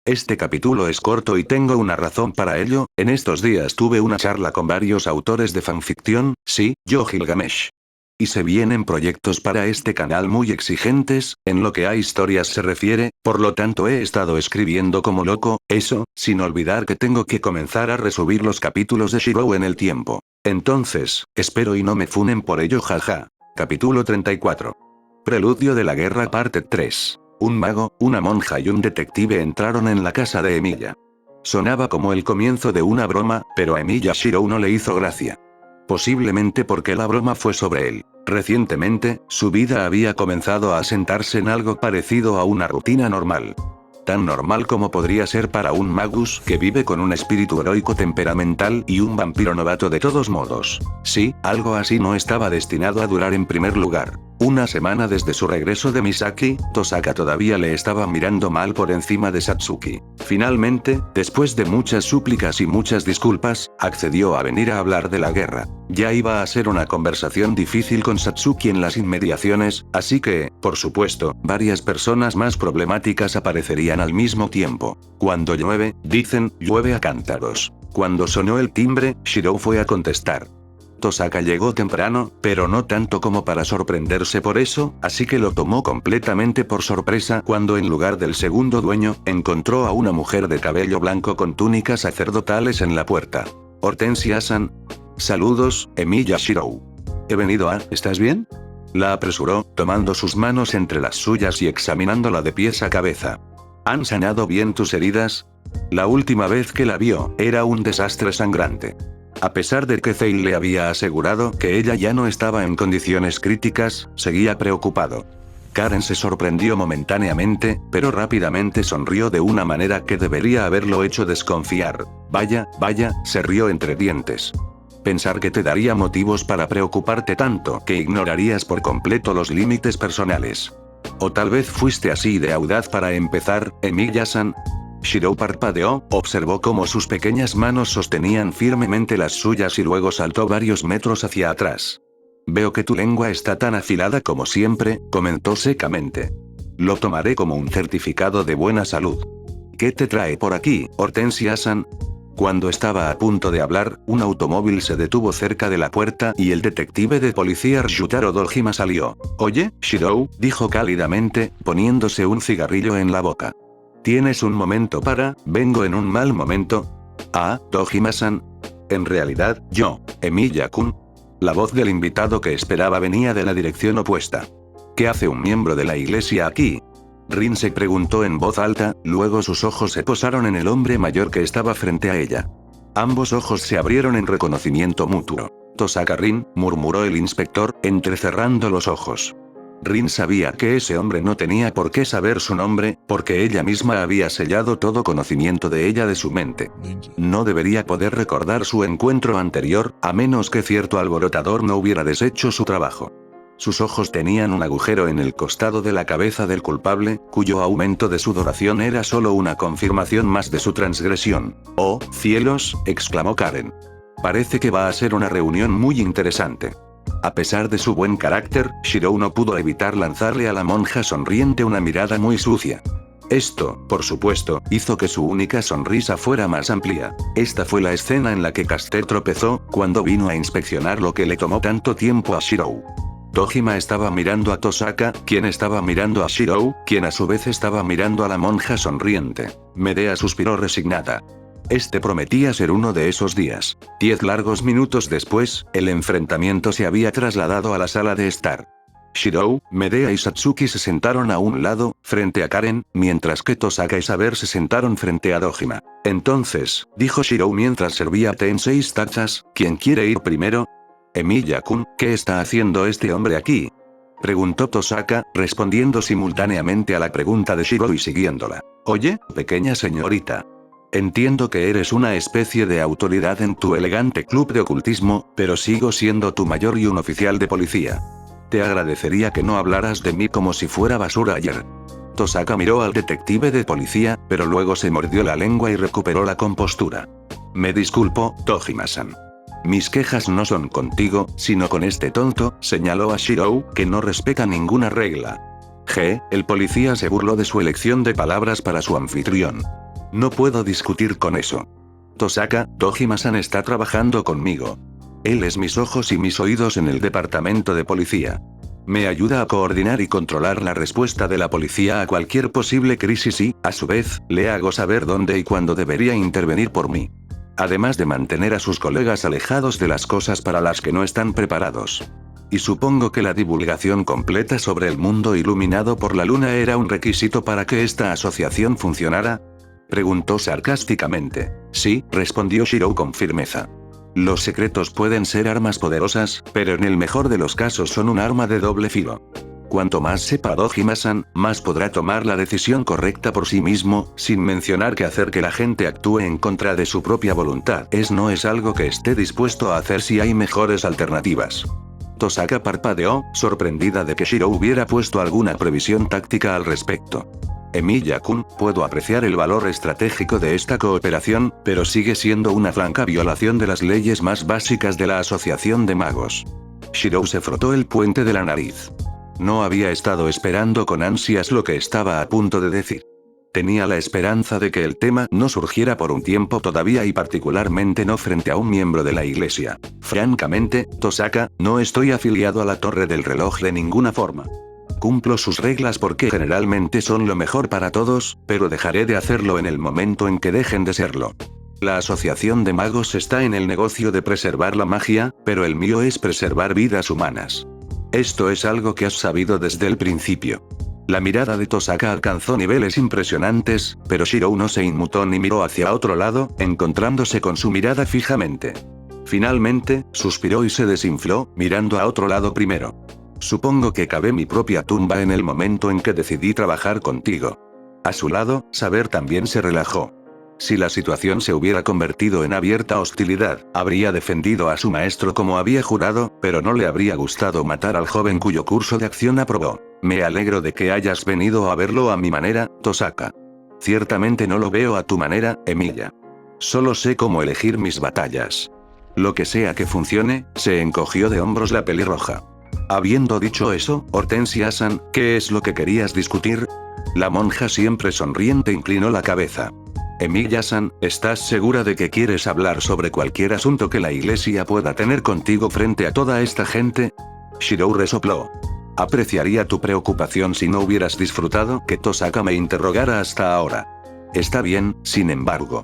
Este capítulo es corto y tengo una razón para ello. En estos días tuve una charla con varios autores de fanficción, sí, yo Gilgamesh. Y se vienen proyectos para este canal muy exigentes, en lo que a historias se refiere, por lo tanto he estado escribiendo como loco, eso, sin olvidar que tengo que comenzar a resubir los capítulos de Shirou en el tiempo. Entonces, espero y no me funen por ello, jaja. Capítulo 34. Preludio de la guerra parte 3. Un mago, una monja y un detective entraron en la casa de Emilia. Sonaba como el comienzo de una broma, pero a Emilia Shirou no le hizo gracia. Posiblemente porque la broma fue sobre él. Recientemente, su vida había comenzado a asentarse en algo parecido a una rutina normal. Tan normal como podría ser para un magus que vive con un espíritu heroico temperamental y un vampiro novato de todos modos. Sí, algo así no estaba destinado a durar en primer lugar. Una semana desde su regreso de Misaki, Tosaka todavía le estaba mirando mal por encima de Satsuki. Finalmente, después de muchas súplicas y muchas disculpas, accedió a venir a hablar de la guerra. Ya iba a ser una conversación difícil con Satsuki en las inmediaciones, así que, por supuesto, varias personas más problemáticas aparecerían al mismo tiempo. Cuando llueve, dicen, llueve a cántaros. Cuando sonó el timbre, Shirou fue a contestar. Tosaka llegó temprano, pero no tanto como para sorprenderse por eso, así que lo tomó completamente por sorpresa cuando en lugar del segundo dueño, encontró a una mujer de cabello blanco con túnicas sacerdotales en la puerta. Hortensia-san. Saludos, Emilia Shirou. He venido a, ¿estás bien? La apresuró, tomando sus manos entre las suyas y examinándola de pies a cabeza. ¿Han sanado bien tus heridas? La última vez que la vio, era un desastre sangrante. A pesar de que Zeil le había asegurado que ella ya no estaba en condiciones críticas, seguía preocupado. Karen se sorprendió momentáneamente, pero rápidamente sonrió de una manera que debería haberlo hecho desconfiar. Vaya, se rió entre dientes. Pensar que te daría motivos para preocuparte tanto que ignorarías por completo los límites personales. O tal vez fuiste así de audaz para empezar, Emilia-san. Shirou parpadeó, observó cómo sus pequeñas manos sostenían firmemente las suyas y luego saltó varios metros hacia atrás. Veo que tu lengua está tan afilada como siempre, comentó secamente. Lo tomaré como un certificado de buena salud. ¿Qué te trae por aquí, Hortensia-san? Cuando estaba a punto de hablar, un automóvil se detuvo cerca de la puerta y el detective de policía Ryutaro Dojima salió. Oye, Shirou, dijo cálidamente, poniéndose un cigarrillo en la boca. ¿Tienes un momento para, vengo en un mal momento? Ah, Dojima-san. En realidad, yo, Emilia-kun. La voz del invitado que esperaba venía de la dirección opuesta. ¿Qué hace un miembro de la iglesia aquí? Rin se preguntó en voz alta, luego sus ojos se posaron en el hombre mayor que estaba frente a ella. Ambos ojos se abrieron en reconocimiento mutuo. Tosaka Rin, murmuró el inspector, entrecerrando los ojos. Rin sabía que ese hombre no tenía por qué saber su nombre, porque ella misma había sellado todo conocimiento de ella de su mente. No debería poder recordar su encuentro anterior, a menos que cierto alborotador no hubiera deshecho su trabajo. Sus ojos tenían un agujero en el costado de la cabeza del culpable, cuyo aumento de sudoración era solo una confirmación más de su transgresión. ¡Oh, cielos!, exclamó Karen. Parece que va a ser una reunión muy interesante. A pesar de su buen carácter, Shirou no pudo evitar lanzarle a la monja sonriente una mirada muy sucia. Esto, por supuesto, hizo que su única sonrisa fuera más amplia. Esta fue la escena en la que Caster tropezó, cuando vino a inspeccionar lo que le tomó tanto tiempo a Shirou. Dojima estaba mirando a Tosaka, quien estaba mirando a Shirou, quien a su vez estaba mirando a la monja sonriente. Medea suspiró resignada. Este prometía ser uno de esos días. 10 largos minutos después, el enfrentamiento se había trasladado a la sala de estar. Shirou, Medea y Satsuki se sentaron a un lado, frente a Karen, mientras que Tosaka y Saber se sentaron frente a Dojima. Entonces, dijo Shirou mientras servía té en 6 tazas, ¿quién quiere ir primero? Emilia-kun, ¿qué está haciendo este hombre aquí? Preguntó Tosaka, respondiendo simultáneamente a la pregunta de Shirou y siguiéndola. Oye, pequeña señorita. Entiendo que eres una especie de autoridad en tu elegante club de ocultismo, pero sigo siendo tu mayor y un oficial de policía. Te agradecería que no hablaras de mí como si fuera basura ayer. Tosaka miró al detective de policía, pero luego se mordió la lengua y recuperó la compostura. Me disculpo, Dojima-san. Mis quejas no son contigo, sino con este tonto, señaló a Shirou, que no respeta ninguna regla. El policía se burló de su elección de palabras para su anfitrión. No puedo discutir con eso. Tosaka, Dojima-san está trabajando conmigo. Él es mis ojos y mis oídos en el departamento de policía. Me ayuda a coordinar y controlar la respuesta de la policía a cualquier posible crisis y, a su vez, le hago saber dónde y cuándo debería intervenir por mí. Además de mantener a sus colegas alejados de las cosas para las que no están preparados. Y supongo que la divulgación completa sobre el mundo iluminado por la luna era un requisito para que esta asociación funcionara. Preguntó sarcásticamente. Sí, respondió Shirou con firmeza. Los secretos pueden ser armas poderosas, pero en el mejor de los casos son un arma de doble filo. Cuanto más sepa Dojima-san, más podrá tomar la decisión correcta por sí mismo, sin mencionar que hacer que la gente actúe en contra de su propia voluntad no es algo que esté dispuesto a hacer si hay mejores alternativas. Tosaka parpadeó, sorprendida de que Shirou hubiera puesto alguna previsión táctica al respecto. Emilia-kun, puedo apreciar el valor estratégico de esta cooperación, pero sigue siendo una franca violación de las leyes más básicas de la Asociación de Magos. Shirou se frotó el puente de la nariz. No había estado esperando con ansias lo que estaba a punto de decir. Tenía la esperanza de que el tema no surgiera por un tiempo todavía y particularmente no frente a un miembro de la iglesia. Francamente, Tosaka, no estoy afiliado a la Torre del Reloj de ninguna forma. Cumplo sus reglas porque generalmente son lo mejor para todos, pero dejaré de hacerlo en el momento en que dejen de serlo. La Asociación de Magos está en el negocio de preservar la magia, pero el mío es preservar vidas humanas. Esto es algo que has sabido desde el principio. La mirada de Tosaka alcanzó niveles impresionantes, pero Shirou no se inmutó ni miró hacia otro lado, encontrándose con su mirada fijamente. Finalmente, suspiró y se desinfló, mirando a otro lado primero. Supongo que cavé mi propia tumba en el momento en que decidí trabajar contigo. A su lado, Saber también se relajó. Si la situación se hubiera convertido en abierta hostilidad, habría defendido a su maestro como había jurado, pero no le habría gustado matar al joven cuyo curso de acción aprobó. Me alegro de que hayas venido a verlo a mi manera, Tosaka. Ciertamente no lo veo a tu manera, Emilia. Solo sé cómo elegir mis batallas. Lo que sea que funcione, se encogió de hombros la pelirroja. Habiendo dicho eso, Hortensia-san, ¿qué es lo que querías discutir? La monja siempre sonriente inclinó la cabeza. Emilia-san, ¿estás segura de que quieres hablar sobre cualquier asunto que la iglesia pueda tener contigo frente a toda esta gente? Shirou resopló. Apreciaría tu preocupación si no hubieras disfrutado que Tosaka me interrogara hasta ahora. Está bien, sin embargo.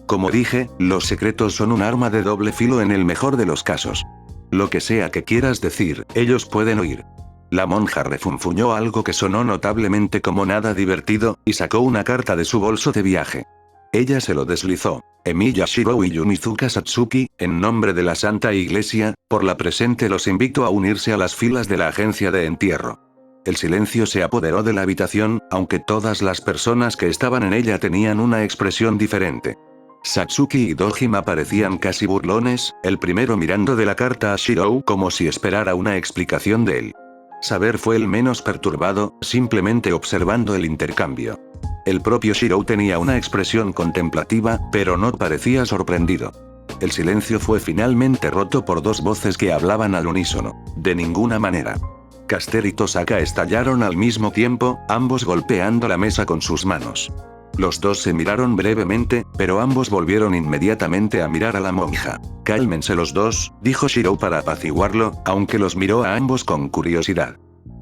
Como dije, los secretos son un arma de doble filo en el mejor de los casos. Lo que sea que quieras decir, ellos pueden oír. La monja refunfuñó algo que sonó notablemente como nada divertido, y sacó una carta de su bolso de viaje. Ella se lo deslizó. Emilia Shirou y Yumizuka Satsuki, en nombre de la Santa Iglesia, por la presente los invito a unirse a las filas de la agencia de entierro. El silencio se apoderó de la habitación, aunque todas las personas que estaban en ella tenían una expresión diferente. Satsuki y Dojima parecían casi burlones, el primero mirando de la carta a Shirou como si esperara una explicación de él. Saber fue el menos perturbado, simplemente observando el intercambio. El propio Shirou tenía una expresión contemplativa, pero no parecía sorprendido. El silencio fue finalmente roto por dos voces que hablaban al unísono. De ninguna manera. Caster y Tosaka estallaron al mismo tiempo, ambos golpeando la mesa con sus manos. Los dos se miraron brevemente, pero ambos volvieron inmediatamente a mirar a la monja. Cálmense los dos, dijo Shirou para apaciguarlo, aunque los miró a ambos con curiosidad.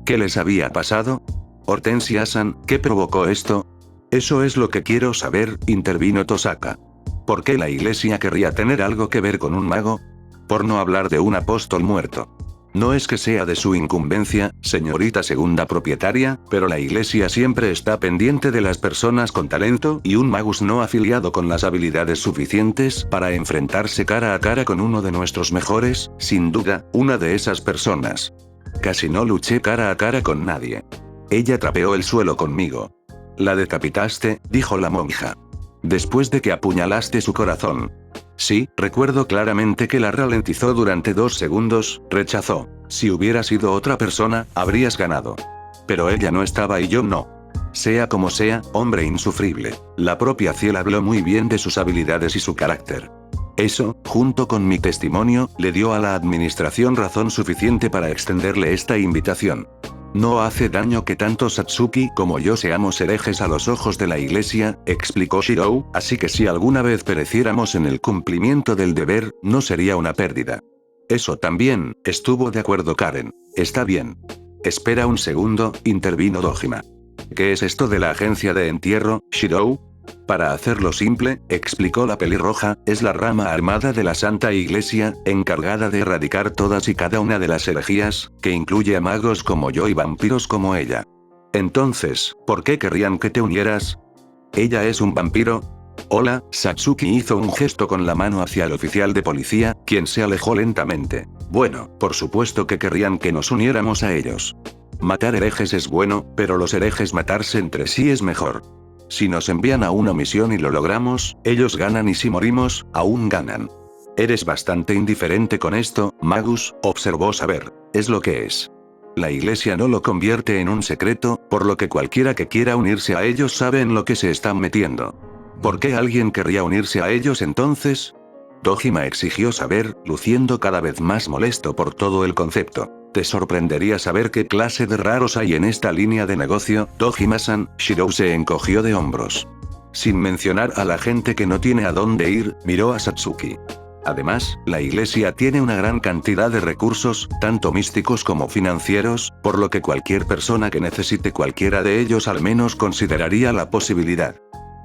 ¿Qué les había pasado? Hortensia-san, ¿qué provocó esto? Eso es lo que quiero saber, intervino Tosaka. ¿Por qué la iglesia querría tener algo que ver con un mago? Por no hablar de un apóstol muerto. No es que sea de su incumbencia, señorita segunda propietaria, pero la iglesia siempre está pendiente de las personas con talento y un magus no afiliado con las habilidades suficientes para enfrentarse cara a cara con uno de nuestros mejores, sin duda, una de esas personas. Casi no luché cara a cara con nadie. Ella trapeó el suelo conmigo. La decapitaste, dijo la monja. Después de que apuñalaste su corazón. Sí, recuerdo claramente que la ralentizó durante 2 segundos, rechazó. Si hubiera sido otra persona, habrías ganado. Pero ella no estaba y yo no. Sea como sea, hombre insufrible. La propia Ciel habló muy bien de sus habilidades y su carácter. Eso, junto con mi testimonio, le dio a la administración razón suficiente para extenderle esta invitación. No hace daño que tanto Satsuki como yo seamos herejes a los ojos de la iglesia, explicó Shirou, así que si alguna vez pereciéramos en el cumplimiento del deber, no sería una pérdida. Eso también, estuvo de acuerdo Karen. Está bien. Espera un segundo, intervino Dojima. ¿Qué es esto de la agencia de entierro, Shirou? Para hacerlo simple, explicó la pelirroja, es la rama armada de la Santa Iglesia, encargada de erradicar todas y cada una de las herejías, que incluye a magos como yo y vampiros como ella. Entonces, ¿por qué querrían que te unieras? ¿Ella es un vampiro? Hola, Satsuki hizo un gesto con la mano hacia el oficial de policía, quien se alejó lentamente. Bueno, por supuesto que querrían que nos uniéramos a ellos. Matar herejes es bueno, pero los herejes matarse entre sí es mejor. Si nos envían a una misión y lo logramos, ellos ganan y si morimos, aún ganan. Eres bastante indiferente con esto, Magus, observó Saber. Es lo que es. La iglesia no lo convierte en un secreto, por lo que cualquiera que quiera unirse a ellos sabe en lo que se están metiendo. ¿Por qué alguien querría unirse a ellos entonces? Dojima exigió Saber, luciendo cada vez más molesto por todo el concepto. Te sorprendería saber qué clase de raros hay en esta línea de negocio, Dojima-san. Shirou se encogió de hombros. Sin mencionar a la gente que no tiene a dónde ir, miró a Satsuki. Además, la iglesia tiene una gran cantidad de recursos, tanto místicos como financieros, por lo que cualquier persona que necesite cualquiera de ellos al menos consideraría la posibilidad.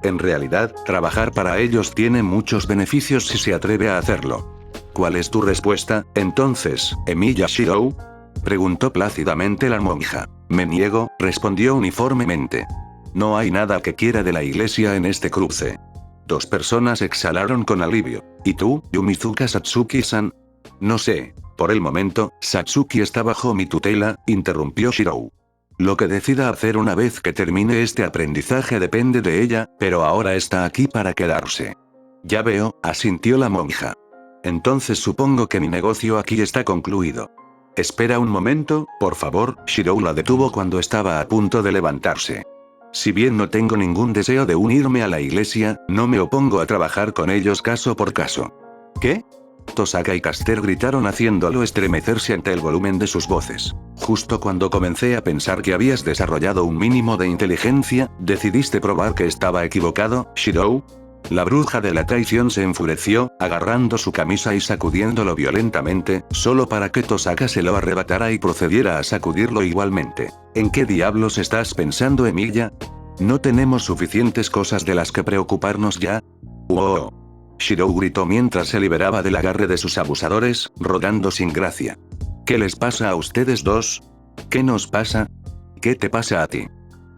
En realidad, trabajar para ellos tiene muchos beneficios si se atreve a hacerlo. ¿Cuál es tu respuesta, entonces, Emiya Shirou? Preguntó plácidamente la monja. Me niego, respondió uniformemente. No hay nada que quiera de la iglesia en este cruce. Dos personas exhalaron con alivio. ¿Y tú, Yumizuka Satsuki-san? No sé. Por el momento, Satsuki está bajo mi tutela, interrumpió Shirou. Lo que decida hacer una vez que termine este aprendizaje depende de ella, pero ahora está aquí para quedarse. Ya veo, asintió la monja. Entonces supongo que mi negocio aquí está concluido. Espera un momento, por favor, Shirou la detuvo cuando estaba a punto de levantarse. Si bien no tengo ningún deseo de unirme a la iglesia, no me opongo a trabajar con ellos caso por caso. ¿Qué? Tosaka y Caster gritaron haciéndolo estremecerse ante el volumen de sus voces. Justo cuando comencé a pensar que habías desarrollado un mínimo de inteligencia, ¿decidiste probar que estaba equivocado, Shirou? La bruja de la traición se enfureció, agarrando su camisa y sacudiéndolo violentamente, solo para que Tosaka se lo arrebatara y procediera a sacudirlo igualmente. ¿En qué diablos estás pensando, Emilia? ¿No tenemos suficientes cosas de las que preocuparnos ya? ¡Oh! Shirou gritó mientras se liberaba del agarre de sus abusadores, rodando sin gracia. ¿Qué les pasa a ustedes dos? ¿Qué nos pasa? ¿Qué te pasa a ti?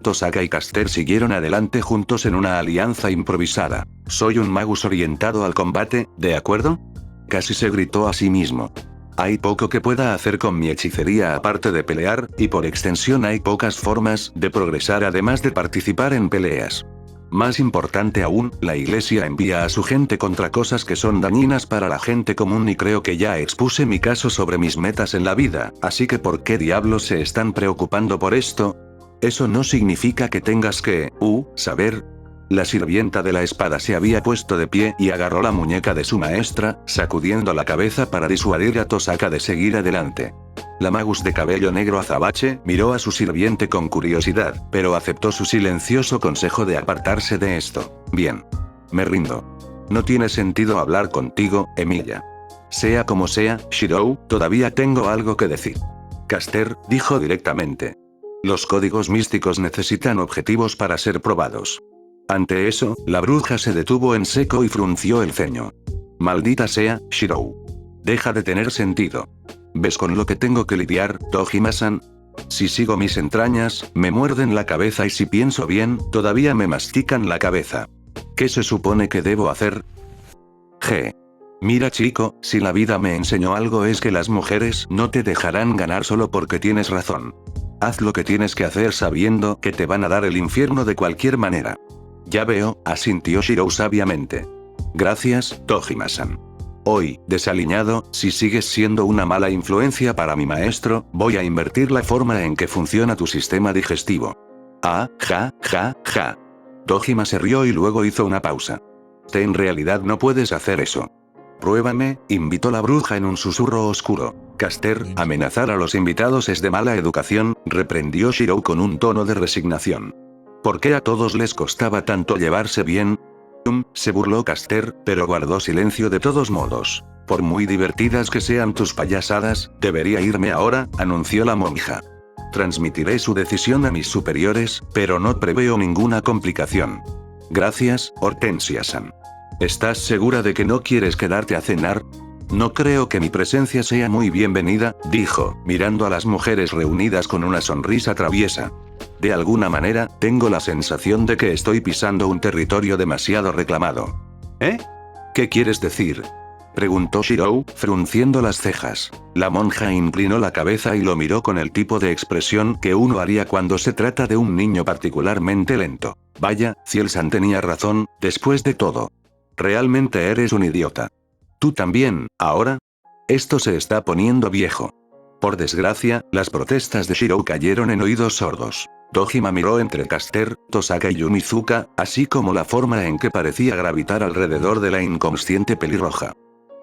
Tosaka y Caster siguieron adelante juntos en una alianza improvisada. Soy un magus orientado al combate, ¿de acuerdo? Casi se gritó a sí mismo. Hay poco que pueda hacer con mi hechicería aparte de pelear, y por extensión hay pocas formas de progresar además de participar en peleas. Más importante aún, la iglesia envía a su gente contra cosas que son dañinas para la gente común y creo que ya expuse mi caso sobre mis metas en la vida, así que ¿por qué diablos se están preocupando por esto? Eso no significa que tengas que, saber. La sirvienta de la espada se había puesto de pie y agarró la muñeca de su maestra, sacudiendo la cabeza para disuadir a Tosaka de seguir adelante. La magus de cabello negro azabache miró a su sirviente con curiosidad, pero aceptó su silencioso consejo de apartarse de esto. Bien. Me rindo. No tiene sentido hablar contigo, Emilia. Sea como sea, Shirou, todavía tengo algo que decir. Caster, dijo directamente. Los códigos místicos necesitan objetivos para ser probados. Ante eso, la bruja se detuvo en seco y frunció el ceño. Maldita sea, Shirou. Deja de tener sentido. ¿Ves con lo que tengo que lidiar, Dojima-san? Si sigo mis entrañas, me muerden la cabeza y si pienso bien, todavía me mastican la cabeza. ¿Qué se supone que debo hacer? Mira chico, si la vida me enseñó algo es que las mujeres no te dejarán ganar solo porque tienes razón. Haz lo que tienes que hacer sabiendo que te van a dar el infierno de cualquier manera. Ya veo, asintió Shirou sabiamente. Gracias, Dojima-san. Hoy, desaliñado, si sigues siendo una mala influencia para mi maestro, voy a invertir la forma en que funciona tu sistema digestivo. Ah, ja. Dojima se rió y luego hizo una pausa. En realidad no puedes hacer eso. Pruébame, invitó la bruja en un susurro oscuro. Caster, amenazar a los invitados es de mala educación, reprendió Shirou con un tono de resignación. ¿Por qué a todos les costaba tanto llevarse bien? Se burló Caster, pero guardó silencio de todos modos. Por muy divertidas que sean tus payasadas, debería irme ahora, anunció la monja. Transmitiré su decisión a mis superiores, pero no preveo ninguna complicación. Gracias, Hortensia-san. ¿Estás segura de que no quieres quedarte a cenar? No creo que mi presencia sea muy bienvenida, dijo, mirando a las mujeres reunidas con una sonrisa traviesa. De alguna manera, tengo la sensación de que estoy pisando un territorio demasiado reclamado. ¿Eh? ¿Qué quieres decir? Preguntó Shirou, frunciendo las cejas. La monja inclinó la cabeza y lo miró con el tipo de expresión que uno haría cuando se trata de un niño particularmente lento. Vaya, Ciel-san tenía razón, después de todo. Realmente eres un idiota. ¿Tú también, ahora? Esto se está poniendo viejo. Por desgracia, las protestas de Shirou cayeron en oídos sordos. Dojima miró entre Caster, Tosaka y Yumizuka, así como la forma en que parecía gravitar alrededor de la inconsciente pelirroja.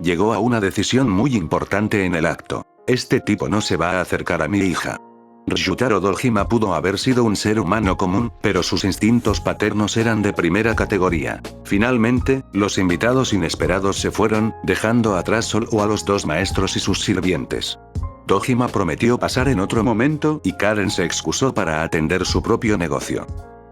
Llegó a una decisión muy importante en el acto. Este tipo no se va a acercar a mi hija. Ryutaro Dojima pudo haber sido un ser humano común, pero sus instintos paternos eran de primera categoría. Finalmente, los invitados inesperados se fueron, dejando atrás solo a los dos maestros y sus sirvientes. Dojima prometió pasar en otro momento y Karen se excusó para atender su propio negocio.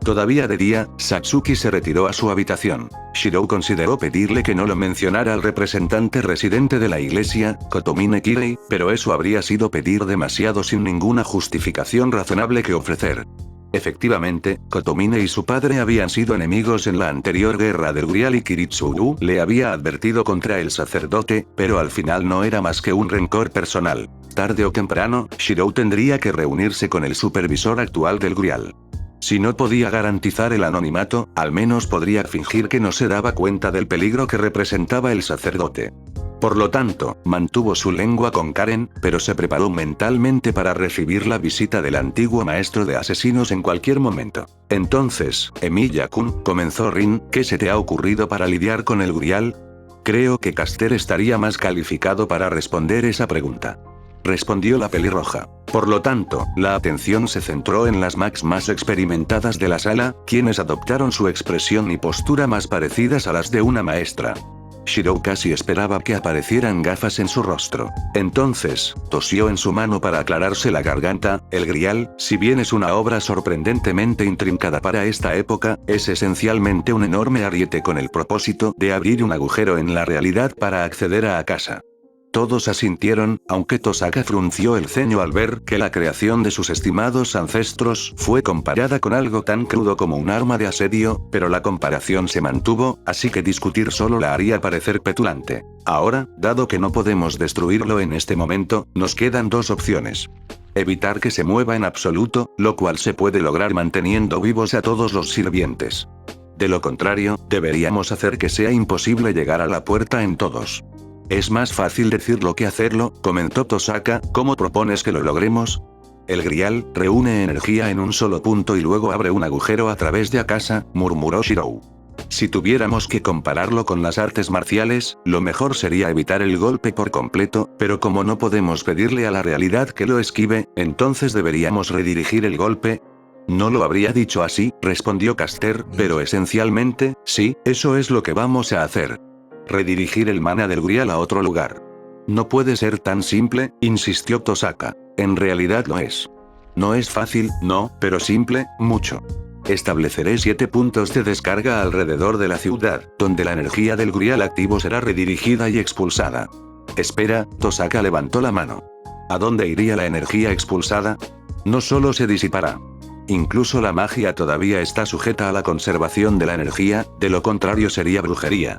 Todavía de día, Satsuki se retiró a su habitación. Shirou consideró pedirle que no lo mencionara al representante residente de la iglesia, Kotomine Kirei, pero eso habría sido pedir demasiado sin ninguna justificación razonable que ofrecer. Efectivamente, Kotomine y su padre habían sido enemigos en la anterior guerra del Grial y Kiritsugu le había advertido contra el sacerdote, pero al final no era más que un rencor personal. Tarde o temprano, Shirou tendría que reunirse con el supervisor actual del Grial. Si no podía garantizar el anonimato, al menos podría fingir que no se daba cuenta del peligro que representaba el sacerdote. Por lo tanto, mantuvo su lengua con Karen, pero se preparó mentalmente para recibir la visita del antiguo maestro de asesinos en cualquier momento. Entonces, Emilia-kun, comenzó Rin, ¿qué se te ha ocurrido para lidiar con el Grial? Creo que Caster estaría más calificado para responder esa pregunta. Respondió la pelirroja. Por lo tanto, la atención se centró en las mags más experimentadas de la sala, quienes adoptaron su expresión y postura más parecidas a las de una maestra. Shirou casi esperaba que aparecieran gafas en su rostro. Entonces, tosió en su mano para aclararse la garganta. El Grial, si bien es una obra sorprendentemente intrincada para esta época, es esencialmente un enorme ariete con el propósito de abrir un agujero en la realidad para acceder a casa. Todos asintieron, aunque Tosaka frunció el ceño al ver que la creación de sus estimados ancestros fue comparada con algo tan crudo como un arma de asedio, pero la comparación se mantuvo, así que discutir solo la haría parecer petulante. Ahora, dado que no podemos destruirlo en este momento, nos quedan dos opciones. Evitar que se mueva en absoluto, lo cual se puede lograr manteniendo vivos a todos los sirvientes. De lo contrario, deberíamos hacer que sea imposible llegar a la puerta en todos. Es más fácil decirlo que hacerlo, comentó Tosaka, ¿cómo propones que lo logremos? El Grial reúne energía en un solo punto y luego abre un agujero a través de Akasa, murmuró Shirou. Si tuviéramos que compararlo con las artes marciales, lo mejor sería evitar el golpe por completo, pero como no podemos pedirle a la realidad que lo esquive, entonces deberíamos redirigir el golpe. No lo habría dicho así, respondió Caster, pero esencialmente, sí, eso es lo que vamos a hacer. Redirigir el mana del Grial a otro lugar. No puede ser tan simple, insistió Tosaka. En realidad lo es. No es fácil, no, pero simple, mucho. Estableceré 7 puntos de descarga alrededor de la ciudad, donde la energía del Grial activo será redirigida y expulsada. Espera, Tosaka levantó la mano. ¿A dónde iría la energía expulsada? No solo se disipará. Incluso la magia todavía está sujeta a la conservación de la energía, de lo contrario sería brujería.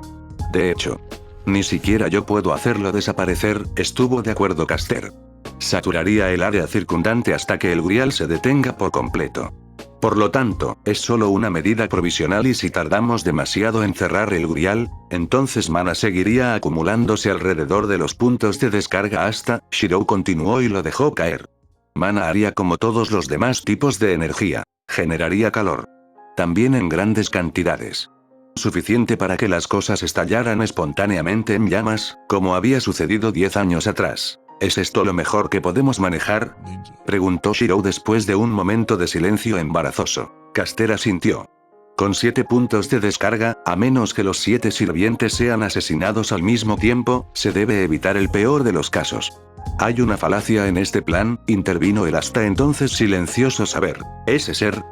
De hecho, ni siquiera yo puedo hacerlo desaparecer, estuvo de acuerdo Caster. Saturaría el área circundante hasta que el Grial se detenga por completo. Por lo tanto, es solo una medida provisional y si tardamos demasiado en cerrar el Grial, entonces mana seguiría acumulándose alrededor de los puntos de descarga hasta, Shirou continuó y lo dejó caer. Mana haría como todos los demás tipos de energía. Generaría calor. También en grandes cantidades. Suficiente para que las cosas estallaran espontáneamente en llamas, como había sucedido 10 años atrás. ¿Es esto lo mejor que podemos manejar?, preguntó Shirou después de un momento de silencio embarazoso. Caster asintió. Con 7 puntos de descarga, a menos que los 7 sirvientes sean asesinados al mismo tiempo, se debe evitar el peor de los casos. Hay una falacia en este plan, intervino el hasta entonces silencioso saber. ¿Ese ser?,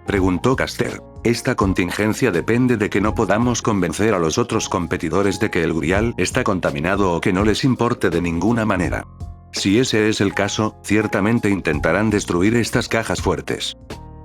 preguntó Caster. Esta contingencia depende de que no podamos convencer a los otros competidores de que el Grial está contaminado o que no les importe de ninguna manera. Si ese es el caso, ciertamente intentarán destruir estas cajas fuertes.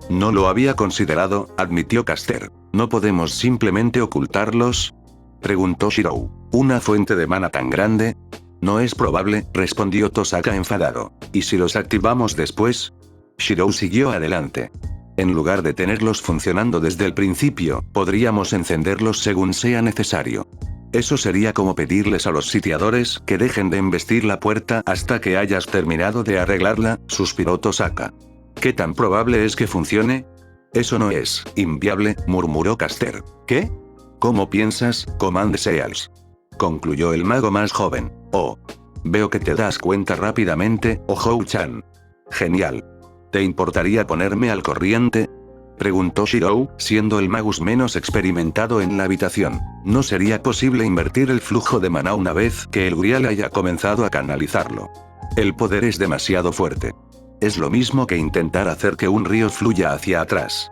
No lo había considerado, admitió Caster. ¿No podemos simplemente ocultarlos?, preguntó Shirou. ¿Una fuente de mana tan grande? No es probable, respondió Tosaka enfadado. ¿Y si los activamos después? Shirou siguió adelante. En lugar de tenerlos funcionando desde el principio, podríamos encenderlos según sea necesario. Eso sería como pedirles a los sitiadores que dejen de embestir la puerta hasta que hayas terminado de arreglarla, suspiró Tosaka. ¿Qué tan probable es que funcione? Eso no es inviable, murmuró Caster. ¿Qué? ¿Cómo piensas, Command Seals?, concluyó el mago más joven. Oh. Veo que te das cuenta rápidamente, Ohou-chan. Genial. ¿Te importaría ponerme al corriente?, preguntó Shirou, siendo el magus menos experimentado en la habitación. No sería posible invertir el flujo de maná una vez que el Grial haya comenzado a canalizarlo. El poder es demasiado fuerte. Es lo mismo que intentar hacer que un río fluya hacia atrás.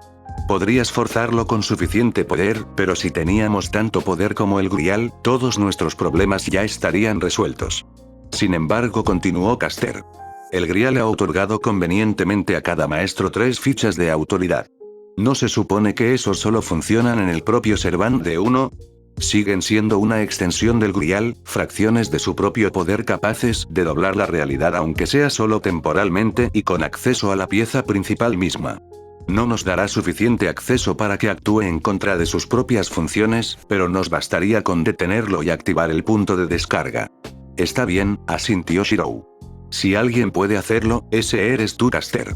Podrías forzarlo con suficiente poder, pero si teníamos tanto poder como el Grial, todos nuestros problemas ya estarían resueltos. Sin embargo, continuó Caster. El Grial ha otorgado convenientemente a cada maestro 3 fichas de autoridad. ¿No se supone que esos solo funcionan en el propio Servant de uno? Siguen siendo una extensión del Grial, fracciones de su propio poder capaces de doblar la realidad aunque sea solo temporalmente y con acceso a la pieza principal misma. No nos dará suficiente acceso para que actúe en contra de sus propias funciones, pero nos bastaría con detenerlo y activar el punto de descarga. Está bien, asintió Shirou. Si alguien puede hacerlo, ese eres tú, Caster.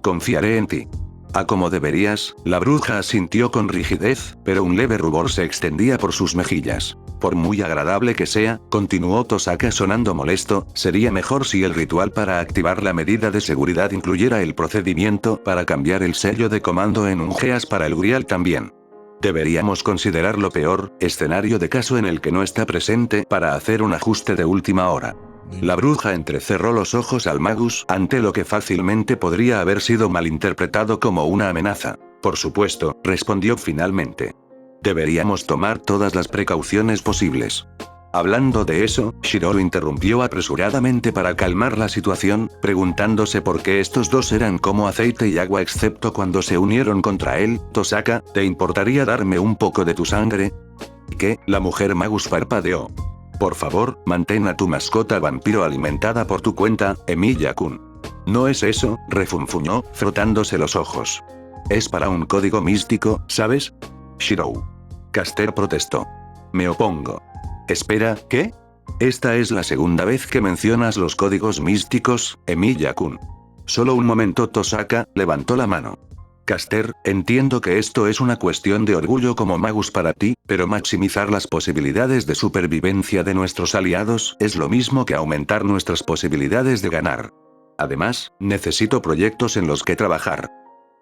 Confiaré en ti. A como deberías, la bruja asintió con rigidez, pero un leve rubor se extendía por sus mejillas. Por muy agradable que sea, continuó Tosaka sonando molesto, sería mejor si el ritual para activar la medida de seguridad incluyera el procedimiento para cambiar el sello de comando en un GEAS para el Grial también. Deberíamos considerar lo peor, escenario de caso en el que no está presente para hacer un ajuste de última hora. La bruja entrecerró los ojos al magus ante lo que fácilmente podría haber sido malinterpretado como una amenaza. Por supuesto, respondió finalmente. Deberíamos tomar todas las precauciones posibles. Hablando de eso, Shirou interrumpió apresuradamente para calmar la situación, preguntándose por qué estos dos eran como aceite y agua excepto cuando se unieron contra él. Tosaka, ¿te importaría darme un poco de tu sangre? ¿Qué? La mujer magus parpadeó. Por favor, mantén a tu mascota vampiro alimentada por tu cuenta, Emilia-kun. No es eso, refunfuñó, frotándose los ojos. Es para un código místico, ¿sabes? Shirou. Caster protestó. Me opongo. Espera, ¿qué? Esta es la segunda vez que mencionas los códigos místicos, Emilia-kun. Solo un momento. Tosaka levantó la mano. Caster, entiendo que esto es una cuestión de orgullo como magus para ti, pero maximizar las posibilidades de supervivencia de nuestros aliados es lo mismo que aumentar nuestras posibilidades de ganar. Además, necesito proyectos en los que trabajar.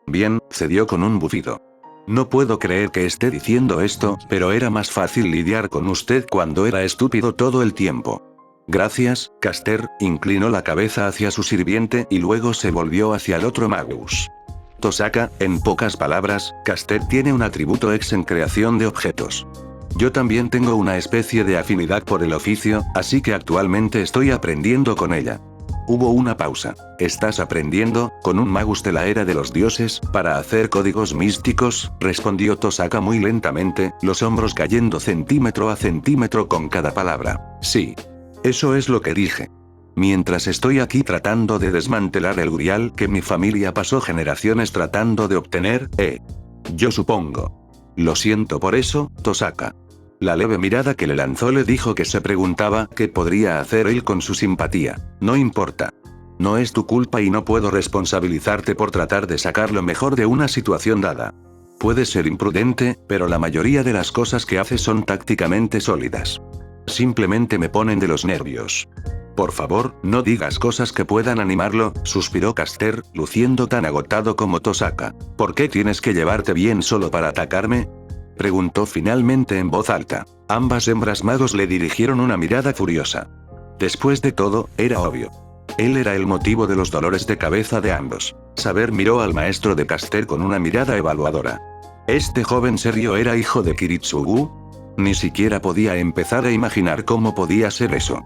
Bien, cedió con un bufido. No puedo creer que esté diciendo esto, pero era más fácil lidiar con usted cuando era estúpido todo el tiempo. Gracias, Caster, inclinó la cabeza hacia su sirviente y luego se volvió hacia el otro magus. Tosaka, en pocas palabras, Caster tiene un atributo X en creación de objetos. Yo también tengo una especie de afinidad por el oficio, así que actualmente estoy aprendiendo con ella. Hubo una pausa. ¿Estás aprendiendo, con un magus de la era de los dioses, para hacer códigos místicos? Respondió Tosaka muy lentamente, los hombros cayendo centímetro a centímetro con cada palabra. Sí. Eso es lo que dije. Mientras estoy aquí tratando de desmantelar el Grial que mi familia pasó generaciones tratando de obtener, yo supongo. Lo siento por eso, Tosaka. La leve mirada que le lanzó le dijo que se preguntaba qué podría hacer él con su simpatía. No importa. No es tu culpa y no puedo responsabilizarte por tratar de sacar lo mejor de una situación dada. Puede ser imprudente, pero la mayoría de las cosas que hace son tácticamente sólidas. Simplemente me ponen de los nervios. Por favor, no digas cosas que puedan animarlo, suspiró Caster, luciendo tan agotado como Tosaka. ¿Por qué tienes que llevarte bien solo para atacarme? Preguntó finalmente en voz alta. Ambas hembras magos le dirigieron una mirada furiosa. Después de todo, era obvio. Él era el motivo de los dolores de cabeza de ambos. Saber miró al maestro de Caster con una mirada evaluadora. ¿Este joven serio era hijo de Kiritsugu? Ni siquiera podía empezar a imaginar cómo podía ser eso.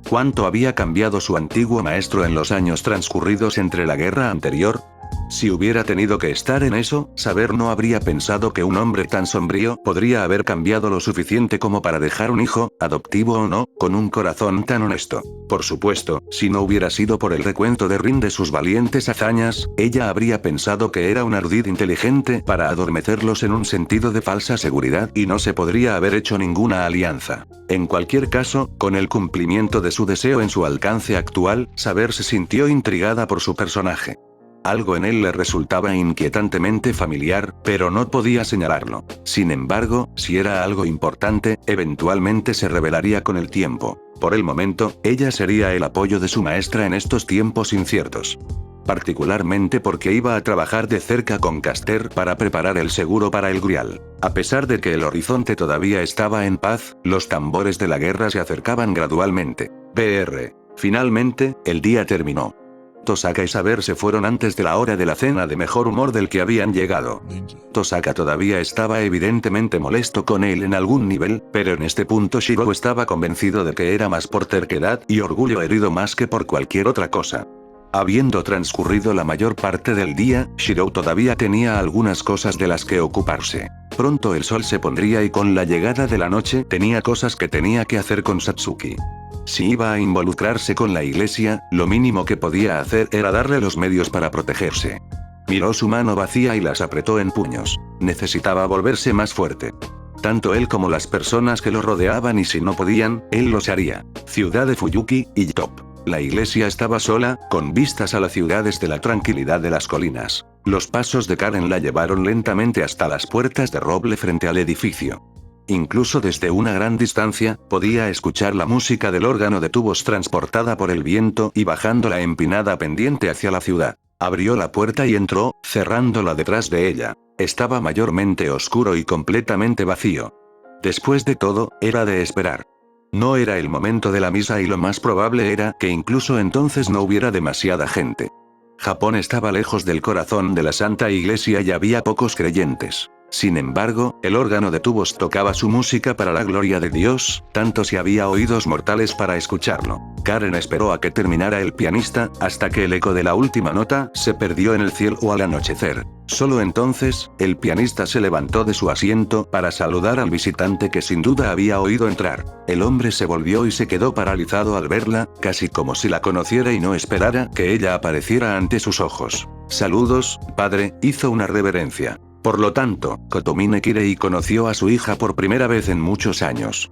¿Cuánto había cambiado su antiguo maestro en los años transcurridos entre la guerra anterior? Si hubiera tenido que estar en eso, Saber no habría pensado que un hombre tan sombrío podría haber cambiado lo suficiente como para dejar un hijo, adoptivo o no, con un corazón tan honesto. Por supuesto, si no hubiera sido por el recuento de Rin de sus valientes hazañas, ella habría pensado que era un ardid inteligente para adormecerlos en un sentido de falsa seguridad y no se podría haber hecho ninguna alianza. En cualquier caso, con el cumplimiento de su deseo en su alcance actual, Saber se sintió intrigada por su personaje. Algo en él le resultaba inquietantemente familiar, pero no podía señalarlo. Sin embargo, si era algo importante, eventualmente se revelaría con el tiempo. Por el momento, ella sería el apoyo de su maestra en estos tiempos inciertos. Particularmente porque iba a trabajar de cerca con Caster para preparar el seguro para el Grial. A pesar de que el horizonte todavía estaba en paz, los tambores de la guerra se acercaban gradualmente. Finalmente, el día terminó. Tosaka y Saber se fueron antes de la hora de la cena de mejor humor del que habían llegado. Tosaka todavía estaba evidentemente molesto con él en algún nivel, pero en este punto Shiro estaba convencido de que era más por terquedad y orgullo herido más que por cualquier otra cosa. Habiendo transcurrido la mayor parte del día, Shiro todavía tenía algunas cosas de las que ocuparse. Pronto el sol se pondría y con la llegada de la noche tenía cosas que tenía que hacer con Satsuki. Si iba a involucrarse con la iglesia, lo mínimo que podía hacer era darle los medios para protegerse. Miró su mano vacía y las apretó en puños. Necesitaba volverse más fuerte. Tanto él como las personas que lo rodeaban y si no podían, él los haría. Ciudad de Fuyuki, Top. La iglesia estaba sola, con vistas a la ciudad desde la tranquilidad de las colinas. Los pasos de Karen la llevaron lentamente hasta las puertas de roble frente al edificio. Incluso desde una gran distancia, podía escuchar la música del órgano de tubos transportada por el viento y bajando la empinada pendiente hacia la ciudad. Abrió la puerta y entró, cerrándola detrás de ella. Estaba mayormente oscuro y completamente vacío. Después de todo, era de esperar. No era el momento de la misa y lo más probable era que incluso entonces no hubiera demasiada gente. Japón estaba lejos del corazón de la Santa Iglesia y había pocos creyentes. Sin embargo, el órgano de tubos tocaba su música para la gloria de Dios, tanto si había oídos mortales para escucharlo. Karen esperó a que terminara el pianista, hasta que el eco de la última nota se perdió en el cielo al anochecer. Solo entonces, el pianista se levantó de su asiento para saludar al visitante que sin duda había oído entrar. El hombre se volvió y se quedó paralizado al verla, casi como si la conociera y no esperara que ella apareciera ante sus ojos. «Saludos, padre», hizo una reverencia. Por lo tanto, Kotomine Kirei conoció a su hija por primera vez en muchos años.